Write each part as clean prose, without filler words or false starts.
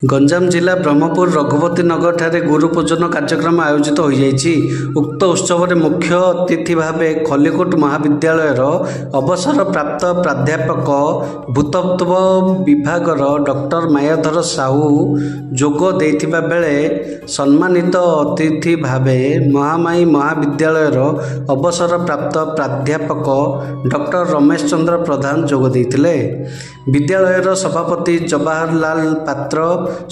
गंजाम जिला ब्रह्मपुर रघुपति नगर ठारे गुरु पूजन कार्यक्रम आयोजित हो जाइछि। उक्त उत्सव में मुख्य अतिथि भाव खलिकोट महाविद्यालय अवसर प्राप्त प्राध्यापक भूतत्व विभाग डॉक्टर मायाधर साहू जोग देथिबा बेले सम्मानित अतिथि भाव महामाई महाविद्यालय अवसर प्राप्त प्राध्यापक डॉक्टर रमेश चंद्र प्रधान जोग देथिले। विद्यालयर सभापति जवाहरलाल पात्र,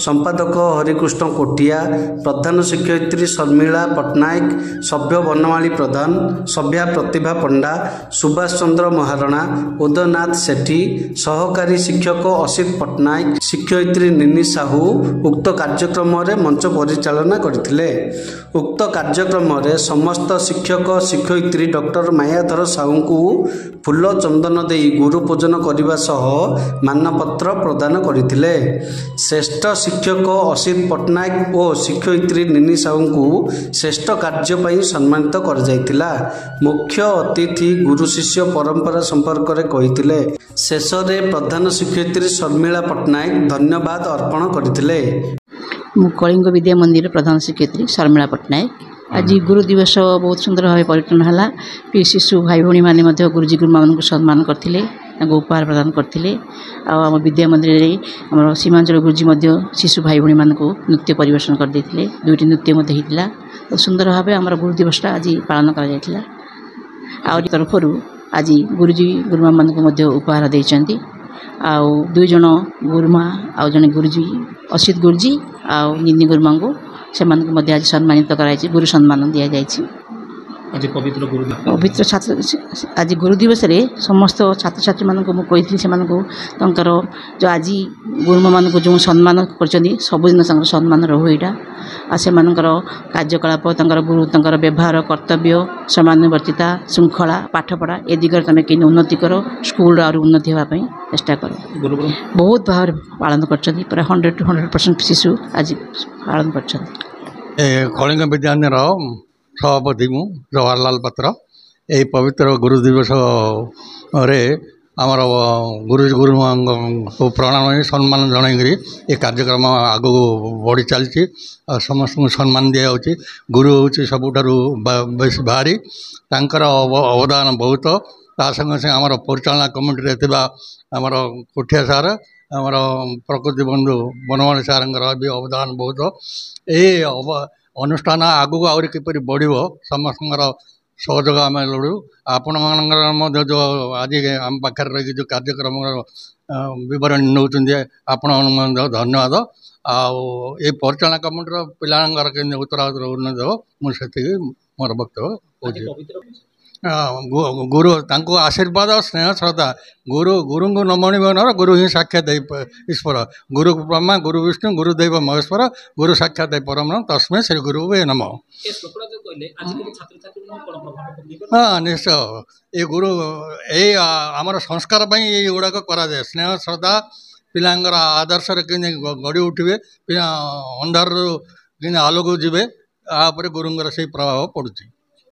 संपादक हरिकृष्ण कोटिया, प्रधान शिक्षयित्री शर्मिला पट्टनायक, सभ्य बनमाली प्रधान, सभ्या प्रतिभा पंडा, सुभाष चंद्र महारणा, उदयनाथ सेठी, सहकारी शिक्षक असित पट्टनायक, शिक्षयित्री निनी साहू उक्त कार्यक्रम में मंच परिचालना करथिले। उक्त कार्यक्रम में समस्त शिक्षक शिक्षयित्री डॉक्टर मायाधर साहू को फूल चंदन दे गुरु पूजन करने सह मानपत्र प्रदान करथिले। श्रेष्ठ शिक्षक असित पट्टनायक और शिक्षयित्री निनी साहू को श्रेष्ठ कार्य पर सम्मानित कर जाइतिला। मुख्य अतिथि गुरु शिष्य परंपरा संपर्क में कहिथिले। शेष में प्रधान शिक्षयित्री शर्मिला पट्टनायक धन्यवाद अर्पण करथिले। कलिंग विद्या मंदिर प्रधान शिक्षयित्री शर्मिला पट्टनायक आज गुरु दिवस बहुत सुंदर भाव परिचालन है। शिशु भाई भाई मैंने गुरुजी गुरुमा को सम्मान करते उपहार प्रदान करते। आम विद्या मंदिर में आम सीमांचल गुरुजी शिशु भाई भाई मानक नृत्य परिवेशन करते। दुईटी नृत्य होता तो सुंदर भाव आम गुरु दिवस आज पालन कर तरफ आज गुरुजी गुरुमा मानक उपहार देते। दुई जन गुरुमा आ जड़े गुरुजी असित गुरुजी आ निनी गुरुमा को से आज सम्मानित कराई गुरु सम्मान दि जाए। आज पवित्र छात्र आज गुरु दिवस रे समस्त छात्र छात्री मानक कही से जो आज गुरुमा मानक जो सम्मान कर सबुदिन सम्मान रहू यहाँ से कार्यकलाप गुरु व्यवहार कर्तव्य समानुवर्तिता श्रृंखला पाठपढ़ा ए दिगरे तुम कहीं उन्नति कर स्कूल और उन्नति होगापी चेष्टा कर बहुत भाव पालन कर पूरा 100 to 100% शिशु आज पालन कर। कलिंग विद्यालय सभापति मु जवाहरलाल पात्र यही पवित्र गुरु दिवस रे आमर गुरु गुरुमा को प्रणाम सम्मान जनईकरी ये कार्यक्रम आग बढ़ी चलती। समस्त सम्मान दि जाऊँगी। गुरु हूँ सबुठारु बेस भारी अवदान बहुत संगे संगे आमर परिचालना कमिटी रे आमर कोठिया सार आमर प्रकृति बंधु बनमाली सार भी अवदान बहुत। ये अनुष्ठान आगू आहरी किपर बढ़ समस्त सहयोग आम लोड़ू। आपण मान जो आज आम पाखे रही जो कार्यक्रम बरणी नौ धन्यवाद। ये परिचालना कमिटी पिलांर के उत्तराधिकार उन्नति हो मुझे मोर वक्तव्य गुरु तांको आशीर्वाद स्नेह श्रद्धा गुरु गुरु को न मणिब नर गुरु ही साक्षात ईश्वर गुरु ब्रह्मा गुरु विष्णु गुरुदेव महेश्वर गुरु साक्षात परम तस्मै श्री गुरु वे नम। हाँ निश्चय ये गुरु ये आमर संस्कार ये गुड़ाक कराए स्नेह श्रद्धा पिलांर आदर्श गढ़ी उठे अंधार कि आलोक जीवे गुरुंर से प्रभाव पड़ुची।